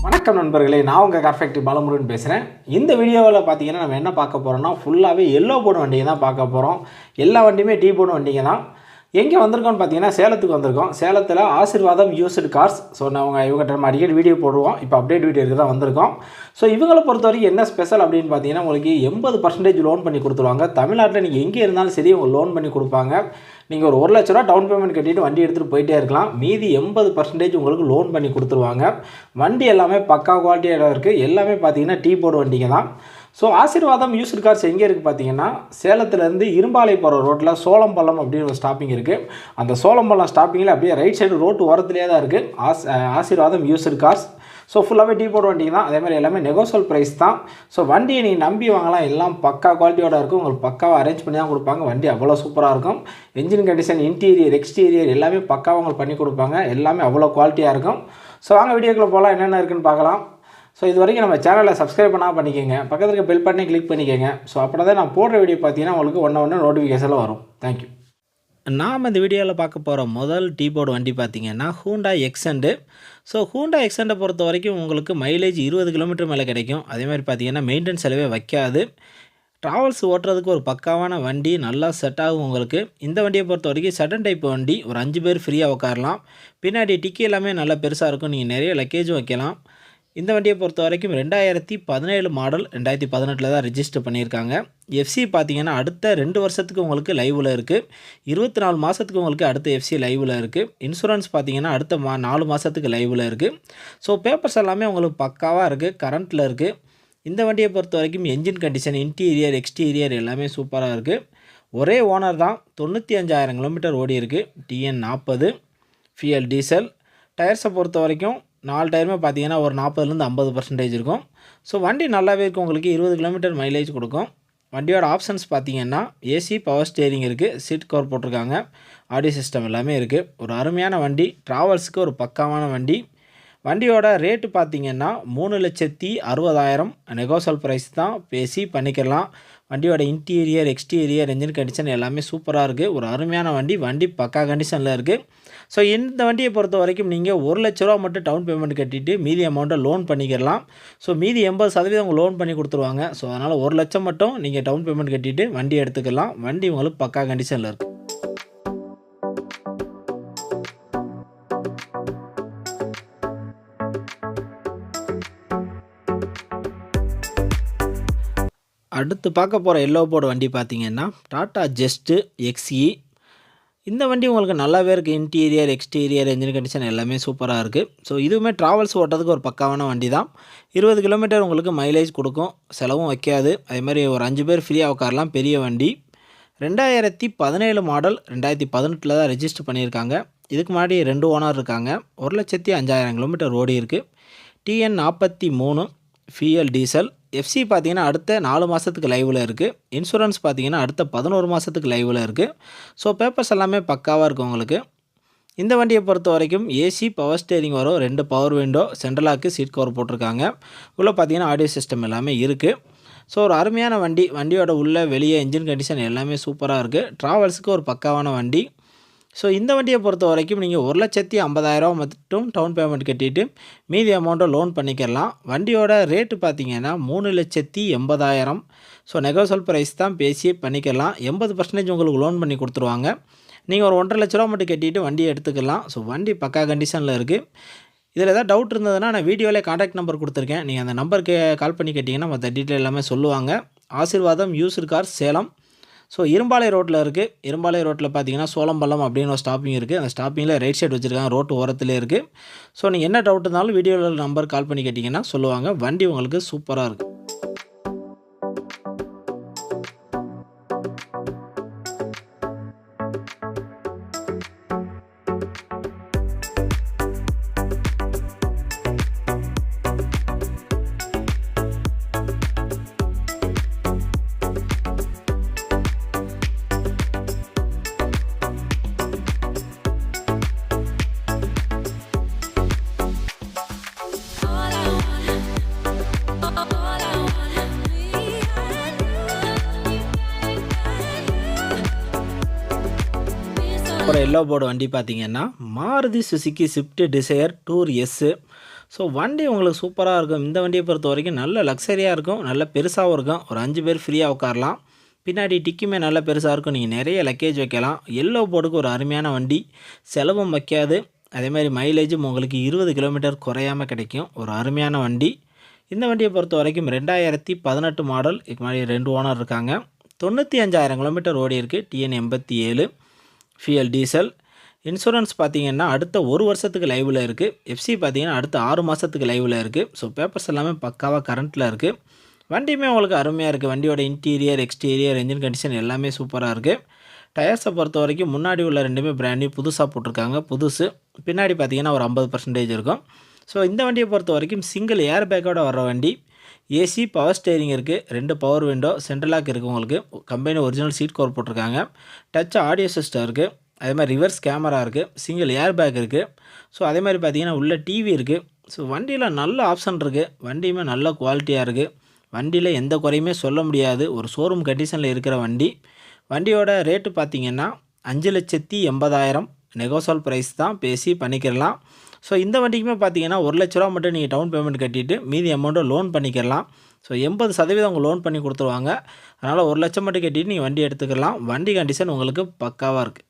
வணக்கம் நண்பர்களே, நான் உங்கள் கார் ஃபேக்டரி பாலமுருகன் பேசுகிறேன். இந்த வீடியோவில் பார்த்தீங்கன்னா நம்ம என்ன பார்க்க போகிறோம்னா ஃபுல்லாகவே எல்லோ போர்டு வண்டியை தான் பார்க்க போகிறோம். எல்லா வண்டியுமே டீ போர்டு வண்டிங்க தான். எங்கே வந்திருக்கோம்னு பார்த்தீங்கன்னா சேலத்துக்கு வந்திருக்கோம். சேலத்தில் ஆசீர்வாதம் யூஸ்டு கார்ஸ். ஸோ இவங்ககிட்ட நம்ம அடிக்கடி வீடியோ போடுவோம். இப்போ அப்டேட் வீடியோக்கு தான் வந்திருக்கோம். ஸோ இவங்களை பொறுத்த வரைக்கும் என்ன ஸ்பெஷல் அப்படின்னு பார்த்தீங்கன்னா உங்களுக்கு 80% லோன் பண்ணி கொடுத்துருவாங்க. தமிழ்நாட்டில் நீங்கள் எங்கே இருந்தாலும் சரி உங்களுக்கு லோன் பண்ணி கொடுப்பாங்க. நீங்கள் ஒரு 1 லட்ச ரூபா டவுன் பேமெண்ட் கட்டிட்டு வண்டி எடுத்துகிட்டு போயிட்டே இருக்கலாம். மீதி 80% உங்களுக்கு லோன் பண்ணி கொடுத்துருவாங்க. வண்டி எல்லாமே பக்கா குவாலிட்டியாக இருக்குது. எல்லாமே பார்த்தீங்கன்னா டீ போர்டு வண்டிங்க தான். ஸோ ஆசீர்வாதம் யூஸ்டு கார்ஸ் எங்கே இருக்குது பார்த்தீங்கன்னா சேலத்துலேருந்து இரும்பாலை போகிற ரோட்டில் சோளம்பள்ளம் அப்படின்னு ஒரு ஸ்டாப்பிங் இருக்குது. அந்த சோளம்பள்ளம் ஸ்டாப்பிங்கில் அப்படியே ரைட் சைடு ரோட்டு ஓரத்துலேயே தான் இருக்குது ஆசீர்வாதம் யூஸ்டு கார்ஸ். ஸோ ஃபுல்லாகவே டீ போர்டு வண்டிங்க தான். அதேமாதிரி எல்லாமே நெகோசியல் ப்ரைஸ் தான். ஸோ வண்டியை நீங்கள் நம்பி வாங்கலாம். எல்லாம் பக்கா குவாலிட்டியோட இருக்கும். உங்களுக்கு பக்காவாக அரேஞ்ச் பண்ணி தான் கொடுப்பாங்க. வண்டி அவ்வளோ சூப்பராக இருக்கும். என்ஜின் கண்டிஷன், இன்டீரியர், எக்ஸ்டீரியர் எல்லாமே பக்காவாக உங்களுக்கு பண்ணி கொடுப்பாங்க. எல்லாமே அவ்வளோ குவாலிட்டியாக இருக்கும். ஸோ வாங்க வீடியோக்குள்ளே போகலாம், என்னென்ன இருக்குன்னு பார்க்கலாம். ஸோ இது வரைக்கும் நம்ம சேனலை சப்ஸ்கிரைப் பண்ணால் பண்ணிக்கோங்க. பக்கத்தில் இருக்க பெல் பட்டனை கிளிக் பண்ணிக்கோங்க. ஸோ அப்படின்னா தான் நான் போடுற வீடியோ பார்த்தீங்கன்னா உங்களுக்கு ஒன்று நோட்டிஃபிகேஷனில் வரும். தேங்க்யூ. நாம் இந்த வீடியோவில் பார்க்க போகிற முதல் டீ போர்டு வண்டி பார்த்திங்கன்னா ஹூண்டா எக்ஸெண்டு. ஸோ ஹூண்டா எக்ஸெண்டை பொறுத்த வரைக்கும் உங்களுக்கு மைலேஜ் 20 கிலோமீட்டர் மேலே கிடைக்கும். அதேமாதிரி பார்த்திங்கன்னா மெயின்டெனன்ஸ் செலவே வைக்காது. ட்ராவல்ஸ் ஓட்டுறதுக்கு ஒரு பக்காவான வண்டி, நல்லா செட் ஆகும் உங்களுக்கு. இந்த வண்டியை பொறுத்த வரைக்கும் சடன் டைப் வண்டி. ஒரு 5 பேர் ஃப்ரீயாக உட்காரலாம். பின்னாடி டிக்கி எல்லாமே நல்லா பெருசாக இருக்கும். நீங்கள் நிறைய லக்கேஜும் வைக்கலாம். இந்த வண்டியை பொறுத்த வரைக்கும் 2017 மாடல், 2018 தான் ரெஜிஸ்டர் பண்ணியிருக்காங்க. எஃப்சி பார்த்தீங்கன்னா அடுத்த 2 வருஷத்துக்கு உங்களுக்கு லைவில் இருக்குது. 24 மாதத்துக்கு உங்களுக்கு அடுத்த எஃப்சி லைவில் இருக்குது. இன்சூரன்ஸ் பார்த்தீங்கன்னா அடுத்த 4 மாதத்துக்கு லைவில் இருக்குது. ஸோ பேப்பர்ஸ் எல்லாமே உங்களுக்கு பக்காவாக இருக்குது, கரண்ட்டில் இருக்குது. இந்த வண்டியை பொறுத்த வரைக்கும் என்ஜின் கண்டிஷன், இன்டீரியர், எக்ஸ்டீரியர் எல்லாமே சூப்பராக இருக்குது. ஒரே ஓனர் தான். 95,000 கிலோமீட்டர் ஓடி இருக்குது. TN 40 ஃபியல் diesel. டயர்ஸை பொறுத்த வரைக்கும் 4 டயருமே பார்த்தீங்கன்னா ஒரு 40லேருந்து 50% இருக்கும். ஸோ வண்டி நல்லாவே இருக்கும். உங்களுக்கு 20 கிலோமீட்டர் மைலேஜ் கொடுக்கும். வண்டியோட ஆப்ஷன்ஸ் பார்த்தீங்கன்னா ஏசி, பவர் ஸ்டேரிங் இருக்குது, சீட் கவர் போட்டிருக்காங்க, ஆடியோ சிஸ்டம் எல்லாமே இருக்குது. ஒரு அருமையான வண்டி, ட்ராவல்ஸுக்கு ஒரு பக்காவான வண்டி. வண்டியோட ரேட்டு பார்த்தீங்கன்னா 3,60,000 நெகோசியல் ப்ரைஸ் தான், பேசி பண்ணிக்கலாம். வண்டியோட இன்டீரியர், எக்ஸ்டீரியர், என்ஜின் கண்டிஷன் எல்லாமே சூப்பராக இருக்குது. ஒரு அருமையான வண்டி. வண்டி பக்கா கண்டிஷனில் இருக்குது. ஸோ இந்த வண்டியை பொறுத்த வரைக்கும் நீங்கள் 1 லட்ச ரூபா மட்டும் டவுன் பேமெண்ட் கட்டிட்டு மீதி அமௌண்ட்டை லோன் பண்ணிக்கலாம். ஸோ மீதி 80% அவங்க லோன் பண்ணி கொடுத்துருவாங்க. ஸோ அதனால் 1 லட்சம் மட்டும் நீங்கள் டவுன் பேமெண்ட் கட்டிட்டு வண்டி எடுத்துக்கலாம். வண்டி உங்களுக்கு பக்கா கண்டிஷனில் இருக்குது. அடுத்து பார்க்க போகிற எல்லோ போர்டு வண்டி பார்த்திங்கன்னா டாடா ஜெஸ்ட்டு XE. இந்த வண்டி உங்களுக்கு நல்லாவே இருக்குது. இன்டீரியர், எக்ஸ்டீரியர், என்ஜின் கண்டிஷன் எல்லாமே சூப்பராக இருக்குது. ஸோ இதுவுமே ட்ராவல்ஸ் ஓட்டுறதுக்கு ஒரு பக்காவான வண்டி தான். 20 கிலோமீட்டர் உங்களுக்கு மைலேஜ் கொடுக்கும், செலவும் வைக்காது. அதேமாதிரி ஒரு 5 பேர் ஃப்ரீயாக உட்காரலாம். பெரிய வண்டி. 2017 மாடல், 2018 தான் ரெஜிஸ்டர் பண்ணியிருக்காங்க. இதுக்கு முன்னாடி 2 ஓனர் இருக்காங்க. 1,05,000 கிலோமீட்டர் ஓடி இருக்குது. TN 43 ஃபியல் diesel. எஃப்சி பார்த்தீங்கன்னா அடுத்த 4 மாதத்துக்கு லைவில் இருக்குது. இன்சூரன்ஸ் பார்த்தீங்கன்னா அடுத்த 11 மாதத்துக்கு லைவில் இருக்குது. ஸோ பேப்பர்ஸ் எல்லாமே பக்காவாக இருக்கும் உங்களுக்கு. இந்த வண்டியை பொறுத்த வரைக்கும் ஏசி, பவர் ஸ்டேரிங் வரும், 2 power window, central lock seat cover போட்டிருக்காங்க. உள்ளே பார்த்தீங்கன்னா ஆடியோ சிஸ்டம் எல்லாமே இருக்குது. ஸோ ஒரு அருமையான வண்டி. வண்டியோட உள்ளே வெளியே என்ஜின் கண்டிஷன் எல்லாமே சூப்பராக இருக்குது. ட்ராவல்ஸுக்கு ஒரு பக்காவான வண்டி. ஸோ இந்த வண்டியை பொறுத்த வரைக்கும் நீங்கள் 1,50,000 மட்டும் டவுன் பேமெண்ட் கட்டிட்டு மீதி அமௌண்ட்டை லோன் பண்ணிக்கலாம். வண்டியோட ரேட்டு பார்த்தீங்கன்னா 3,80,000. ஸோ நெகோசியல் ப்ரைஸ் தான், பேசி பண்ணிக்கலாம். 80% உங்களுக்கு லோன் பண்ணி கொடுத்துருவாங்க. நீங்கள் ஒரு 1,50,000 ரூபா மட்டும் கட்டிட்டு வண்டியை எடுத்துக்கலாம். ஸோ வண்டி பக்கா கண்டிஷனில் இருக்குது. இதில் ஏதாவது டவுட் இருந்ததுன்னா நான் வீடியோவிலே கான்டாக்ட் நம்பர் கொடுத்துருக்கேன். நீங்கள் அந்த நம்பருக்கு கால் பண்ணி கேட்டிங்கன்னா மற்ற டீட்டெயில் எல்லாமே சொல்லுவாங்க. ஆசீர்வாதம் யூஸ்டு கார்ஸ், சேலம். ஸோ இரும்பாலை ரோட்டில் இருக்குது. இரும்பாலை ரோட்டில் பார்த்தீங்கன்னா சோளம்பள்ளம் அப்படின்னு ஒரு ஸ்டாப்பிங் இருக்குது. அந்த ஸ்டாப்பிங்கில் ரைட் சைடு வச்சுருக்காங்க, ரோட்டு ஓரத்துலேயே இருக்குது. ஸோ நீங்கள் என்ன டவுட் இருந்தாலும் வீடியோவில் நம்பர் கால் பண்ணி கேட்டிங்கன்னா சொல்லுவாங்க. வண்டி உங்களுக்கு சூப்பராக இருக்குது. அப்புறம் எல்லோ போர்டு வண்டி பார்த்தீங்கன்னா Maruti Suzuki Swift desire tour S. So வண்டி உங்களுக்கு சூப்பராக இருக்கும். இந்த வண்டியை பொறுத்த வரைக்கும் நல்ல லக்ஸரியாக இருக்கும், நல்ல பெருசாகவும் இருக்கும். ஒரு 5 பேர் ஃப்ரீயாக உட்காரலாம். பின்னாடி டிக்குமே நல்ல பெருசாக இருக்கும், நீங்கள் நிறைய லக்கேஜ் வைக்கலாம். எல்லோ போர்டுக்கு ஒரு அருமையான வண்டி, செலவும் வைக்காது. அதேமாதிரி மைலேஜும் உங்களுக்கு 20 கிலோமீட்டர் குறையாமல் கிடைக்கும். ஒரு அருமையான வண்டி. இந்த வண்டியை பொறுத்த வரைக்கும் 2018 மாடல். இதுக்கு முன்னாடி 2 ஓனர் இருக்காங்க. 95,000 கிலோமீட்டர் ஓடி இருக்குது. TN 87 ஃபியல் diesel. இன்சூரன்ஸ் பார்த்தீங்கன்னா அடுத்த 1 வருஷத்துக்கு லைவில் இருக்குது. எஃப்சி பார்த்தீங்கன்னா அடுத்த 6 மாதத்துக்கு லைவில் இருக்குது. ஸோ பேப்பர்ஸ் எல்லாமே பக்காவாக கரண்ட்டில் இருக்குது. வண்டியுமே உங்களுக்கு அருமையாக இருக்குது. வண்டியோட இன்டீரியர், எக்ஸ்டீரியர், என்ஜின் கண்டிஷன் எல்லாமே சூப்பராக இருக்குது. டயர்ஸை பொறுத்த வரைக்கும் முன்னாடி உள்ள 2மே பிராண்ட் நியூ புதுசாக போட்டிருக்காங்க, புதுசு. பின்னாடி பார்த்தீங்கன்னா ஒரு 50% இருக்கும். ஸோ இந்த வண்டியை பொறுத்த வரைக்கும் சிங்கிள் ஏர் பேக்கோட வர வண்டி. ஏசி, பவர் ஸ்டேரிங் இருக்குது, 2 பவர் விண்டோ, சென்ட்ரல் லாக் இருக்குது. உங்களுக்கு கம்பெனி ஒரிஜினல் சீட் கவர் போட்டிருக்காங்க. டச் ஆடியோ சிஸ்டம் இருக்குது. அதே மாதிரி ரிவர்ஸ் கேமரா இருக்குது. சிங்கிள் ஏர் பேக் இருக்குது. ஸோ அதே மாதிரி பார்த்தீங்கன்னா உள்ள டிவி இருக்குது. ஸோ வண்டியில் நல்ல ஆப்ஷன் இருக்குது. வண்டியுமே நல்ல குவாலிட்டியாக இருக்குது. வண்டியில் எந்த குறையுமே சொல்ல முடியாது. ஒரு ஷோரூம் கண்டிஷனில் இருக்கிற வண்டி. வண்டியோட ரேட்டு பார்த்தீங்கன்னா 5,80,000 நெகோசியபிள் ப்ரைஸ் தான், பேசி பண்ணிக்கிறலாம். ஸோ இந்த வண்டிக்குமே பார்த்தீங்கன்னா 1 லட்ச ரூபா மட்டும் நீங்கள் டவுன் பேமெண்ட் கட்டிட்டு மீதி அமௌண்ட்டை லோன் பண்ணிக்கிறலாம். ஸோ 80% அவங்க லோன் பண்ணி கொடுத்துருவாங்க. அதனால் 1 லட்சம் மட்டும் கட்டிட்டு நீங்கள் வண்டி எடுத்துக்கலாம். வண்டி கண்டிஷன் உங்களுக்கு பக்காவாக இருக்குது.